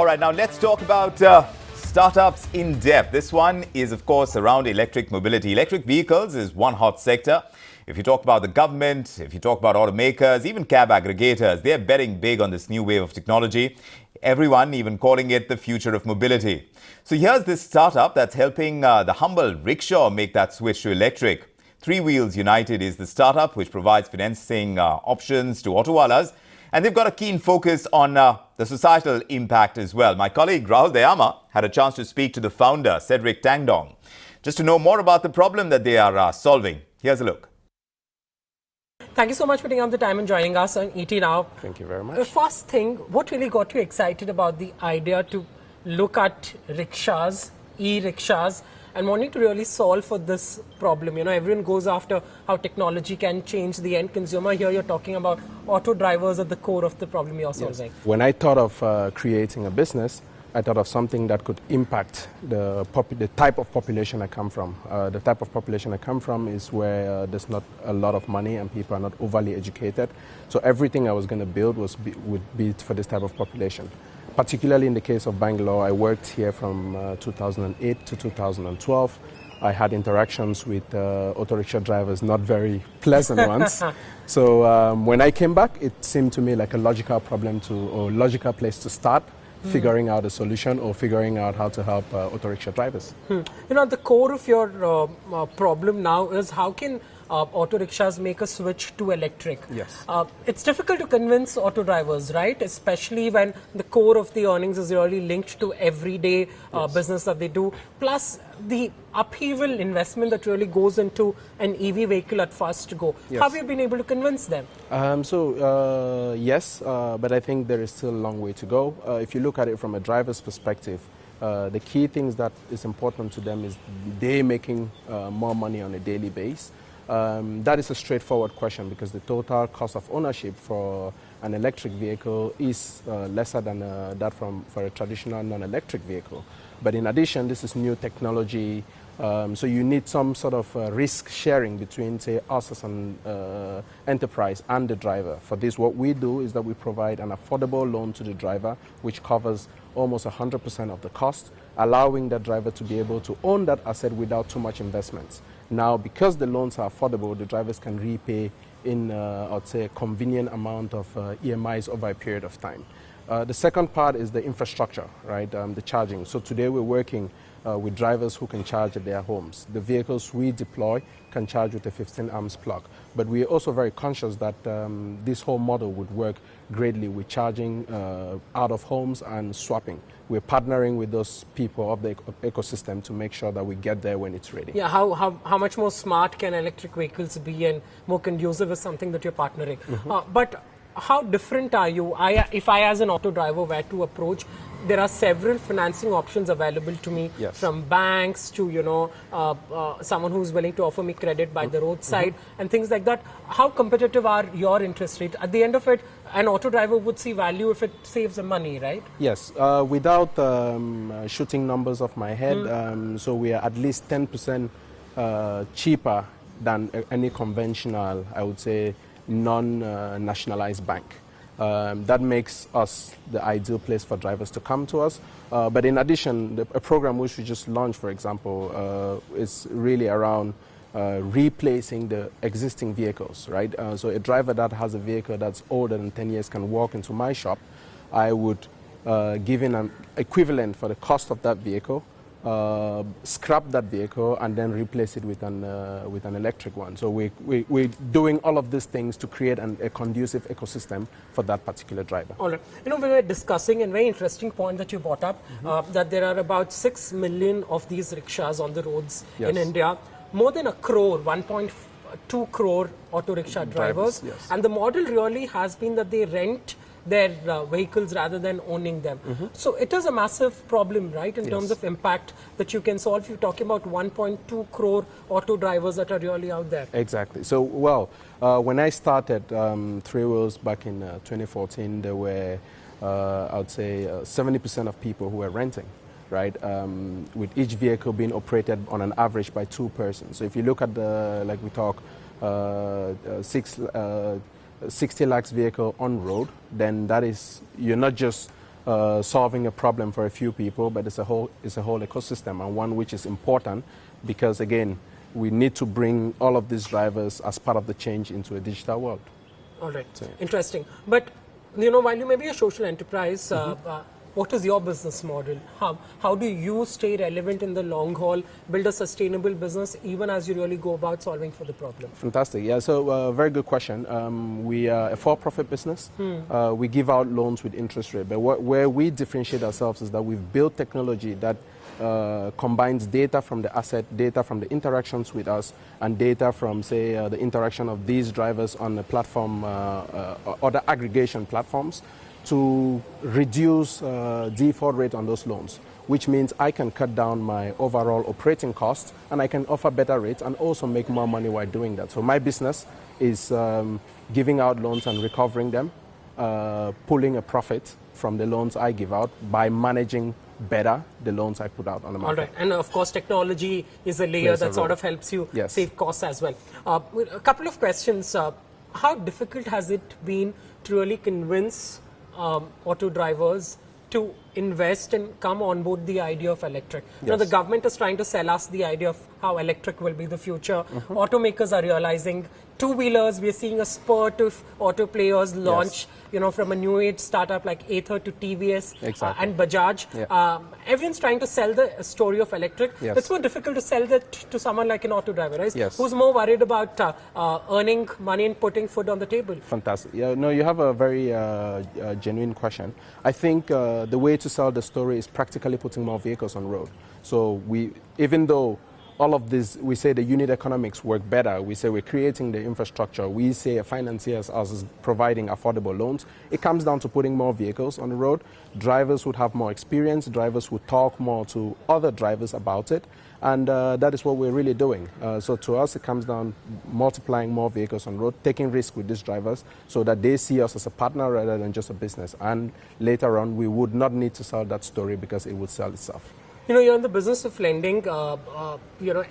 All right, now let's talk about startups in depth. This one is, of course, around electric mobility. Electric vehicles is one hot sector. If you talk about the government, if you talk about automakers, even cab aggregators, they're betting big on this new wave of technology. Everyone even calling it the future of mobility. So here's this startup that's helping the humble rickshaw make that switch to electric. Three Wheels United is the startup which provides financing options to autowalas. And they've got a keen focus on the societal impact as well. My colleague Rahul Dayama had a chance to speak to the founder, Cedric Tangdong, just to know more about the problem that they are solving. Here's a look. Thank you so much for taking up the time and joining us on ET Now. Thank you very much. The first thing, what really got you excited about the idea to look at rickshaws, e-rickshaws, and wanting to really solve for this problem? You know, everyone goes after how technology can change the end consumer. Here you're talking about auto drivers at the core of the problem you're solving. Yes. When I thought of creating a business, I thought of something that could impact the type of population I come from. The type of population I come from is where there's not a lot of money and people are not overly educated. So everything I was going to build would be for this type of population. Particularly in the case of Bangalore, I worked here from 2008 to 2012. I had interactions with auto rickshaw drivers, not very pleasant ones. So when I came back, it seemed to me like a logical problem or logical place to start, figuring out a solution or figuring out how to help auto rickshaw drivers. You know, at the core of your problem now is how can auto rickshaws make a switch to electric? Yes. It's difficult to convince auto drivers, right? Especially when the core of the earnings is really linked to everyday business that they do. Plus the upheaval investment that really goes into an EV vehicle at first go. Yes. How have you been able to convince them? Yes, but I think there is still a long way to go. If you look at it from a driver's perspective, the key things that is important to them is they making more money on a daily basis. That is a straightforward question because the total cost of ownership for an electric vehicle is lesser than that for a traditional non-electric vehicle. But in addition, this is new technology, so you need some sort of risk sharing between, say, us as an enterprise and the driver. For this, what we do is that we provide an affordable loan to the driver, which covers almost 100% of the cost, allowing the driver to be able to own that asset without too much investments. Now, because the loans are affordable, the drivers can repay in, I'd say, a convenient amount of EMIs over a period of time. The second part is the infrastructure, right? The charging. So today we're working with drivers who can charge at their homes. The vehicles we deploy can charge with a 15 amps plug. But we're also very conscious that this whole model would work greatly with charging out of homes and swapping. We're partnering with those people of the ecosystem to make sure that we get there when it's ready. Yeah, how much more smart can electric vehicles be and more conducive is something that you're partnering. But how different are you? If I as an auto driver were to approach, there are several financing options available to me, from banks to, you know, someone who's willing to offer me credit by the roadside and things like that. How competitive are your interest rates? At the end of it, an auto driver would see value if it saves them money, right? Yes, without shooting numbers off my head, so we are at least 10% cheaper than any conventional, I would say, non-nationalized bank. That makes us the ideal place for drivers to come to us. But in addition, a program which we just launched, for example, is really around replacing the existing vehicles, right? So a driver that has a vehicle that's older than 10 years can walk into my shop. I would give in an equivalent for the cost of that vehicle, scrap that vehicle and then replace it with an electric one. So we're doing all of these things to create a conducive ecosystem for that particular driver. All right. You know, we were discussing a very interesting point that you brought up, that there are about 6 million of these rickshaws on the roads in India. More than a crore, 1.2 crore auto rickshaw drivers. And the model really has been that they rent their vehicles rather than owning them. So it is a massive problem, right, in terms of impact that you can solve. You're talking about 1.2 crore auto drivers that are really out there. Exactly. So, well, when I started Three Wheels back in 2014, there were, I would say, 70% of people who were renting. Right, with each vehicle being operated on an average by 2 persons. So if you look at the, like we talk, 60 lakhs vehicle on road, then that is, you're not just solving a problem for a few people, but it's a whole ecosystem, and one which is important because, again, we need to bring all of these drivers as part of the change into a digital world. All right, so, interesting. But, while you may be a social enterprise, what is your business model? How do you stay relevant in the long haul, build a sustainable business, even as you really go about solving for the problem? Fantastic. Yeah, so very good question. We are a for-profit business. We give out loans with interest rate. But where we differentiate ourselves is that we've built technology that combines data from the asset, data from the interactions with us, and data from, say, the interaction of these drivers on the platform, other aggregation platforms, to reduce default rate on those loans, which means I can cut down my overall operating costs and I can offer better rates and also make more money while doing that. So my business is giving out loans and recovering them, pulling a profit from the loans I give out by managing better the loans I put out on the market. All right, and of course technology is a layer that sort of helps you save costs as well. A couple of questions. How difficult has it been to really convince auto drivers to invest and come on board the idea of electric? The government is trying to sell us the idea of how electric will be the future. Automakers are realizing two-wheelers, we're seeing a spurt of auto players launch, from a new age startup like Ather to TVS and Bajaj. Everyone's trying to sell the story of electric. It's more difficult to sell that to someone like an auto driver, right? Who's more worried about earning money and putting food on the table. Fantastic. Yeah, no, you have a very genuine question. I think the way to sell the story is practically putting more vehicles on road. So even though all of this, we say the unit economics work better, we say we're creating the infrastructure, we say financiers as providing affordable loans, it comes down to putting more vehicles on the road. Drivers would have more experience, drivers would talk more to other drivers about it, and that is what we're really doing. So to us, it comes down multiplying more vehicles on the road, taking risk with these drivers so that they see us as a partner rather than just a business. And later on, we would not need to sell that story because it would sell itself. You're in the business of lending.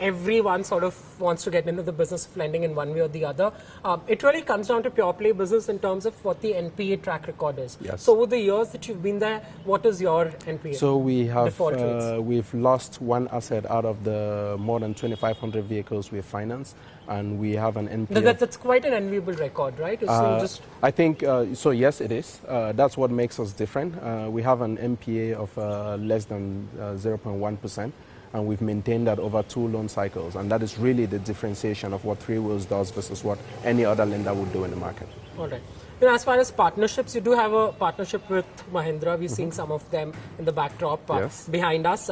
Everyone sort of wants to get into the business of lending in one way or the other. It really comes down to pure play business in terms of what the NPA track record is. So over the years that you've been there, what is your NPA? So we have we've lost one asset out of the more than 2,500 vehicles we've financed, and we have an NPA. That's quite an enviable record, right? I think so. Yes, it is. That's what makes us different. We have an NPA of less than 0.1%, and we've maintained that over 2 loan cycles, and that is really the differentiation of what Three Wheels does versus what any other lender would do in the market. All right. As far as partnerships, you do have a partnership with Mahindra. We're seeing some of them in the backdrop behind us.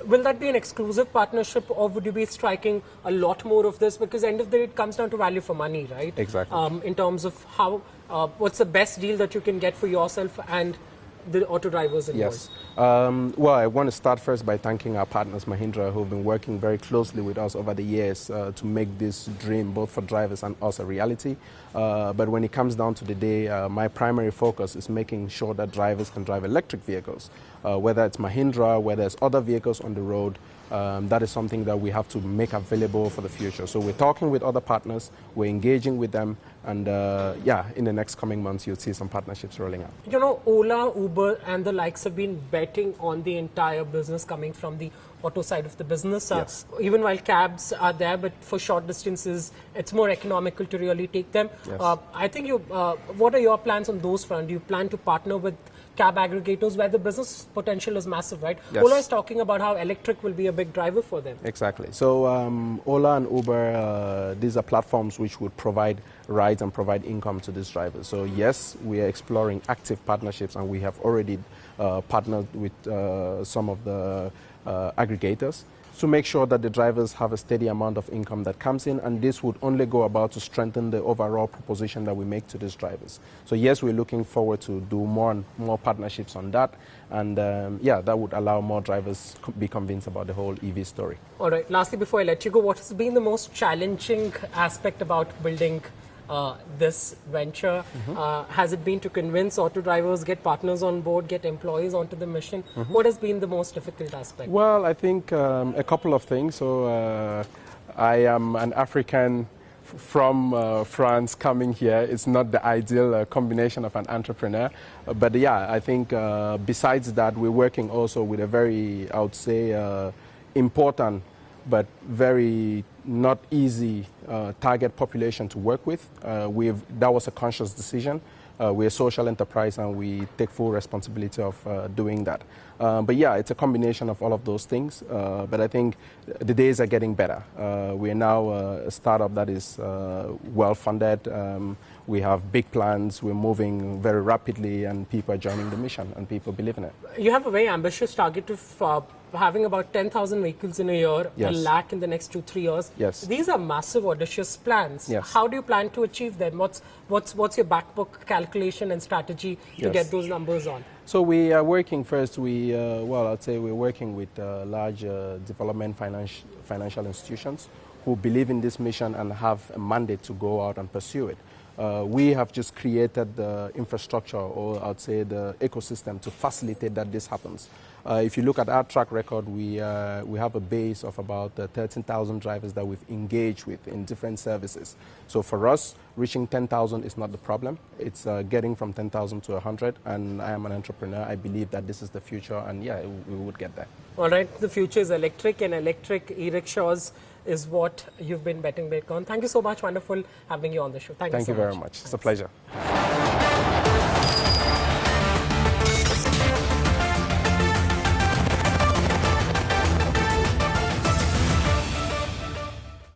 Will that be an exclusive partnership, or would you be striking a lot more of this? Because end of the day, it comes down to value for money, right? Exactly. In terms of how, what's the best deal that you can get for yourself and the auto drivers involved? Yes. Well, I want to start first by thanking our partners, Mahindra, who have been working very closely with us over the years to make this dream, both for drivers and us, a reality. But when it comes down to the day, my primary focus is making sure that drivers can drive electric vehicles, whether it's Mahindra, whether it's other vehicles on the road. That is something that we have to make available for the future. So we're talking with other partners, we're engaging with them, and in the next coming months, you'll see some partnerships rolling out. Ola, Uber, and the likes have been betting on the entire business coming from the auto side of the business. Even while cabs are there, but for short distances, it's more economical to really take them. I think what are your plans on those fronts? Do you plan to partner with cab aggregators where the business potential is massive, right? Ola is talking about how electric will be a big driver for them. Exactly. So Ola and Uber, these are platforms which would provide rides and provide income to these drivers. So yes, we are exploring active partnerships, and we have already partnered with some of the aggregators to make sure that the drivers have a steady amount of income that comes in, and this would only go about to strengthen the overall proposition that we make to these drivers. So yes, we're looking forward to do more and more partnerships on that, and that would allow more drivers to be convinced about the whole EV story. All right, lastly, before I let you go, what has been the most challenging aspect about building this venture? Has it been to convince auto drivers, get partners on board, get employees onto the mission? What has been the most difficult aspect? Well, I think a couple of things. So I am an African from France coming here, it's not the ideal combination of an entrepreneur. But yeah, I think besides that, we're working also with a very, I would say, important but very not easy target population to work with. That was a conscious decision. We're a social enterprise and we take full responsibility of doing that. But yeah, it's a combination of all of those things. But I think the days are getting better. We're now a startup that is well funded. We have big plans. We're moving very rapidly and people are joining the mission and people believe in it. You have a very ambitious target of having about 10,000 vehicles in a year, Yes. 1 lakh in the next 2-3 years. Yes. These are massive, audacious plans. Yes. How do you plan to achieve them? What's your back book calculation and strategy to Yes. get those numbers on? So we are working first, I'd say we're working with large development financial institutions who believe in this mission and have a mandate to go out and pursue it. We have just created the infrastructure, or I'd say the ecosystem, to facilitate that this happens. If you look at our track record, we have a base of about 13,000 drivers that we've engaged with in different services. So for us, reaching 10,000 is not the problem. It's getting from 10,000 to 100, and I am an entrepreneur. I believe that this is the future, and yeah, we would get there. All right, the future is electric, and electric e-rickshaws is what you've been betting big on. Thank you so much. Wonderful having you on the show. Thank you so very much. much. It's a pleasure.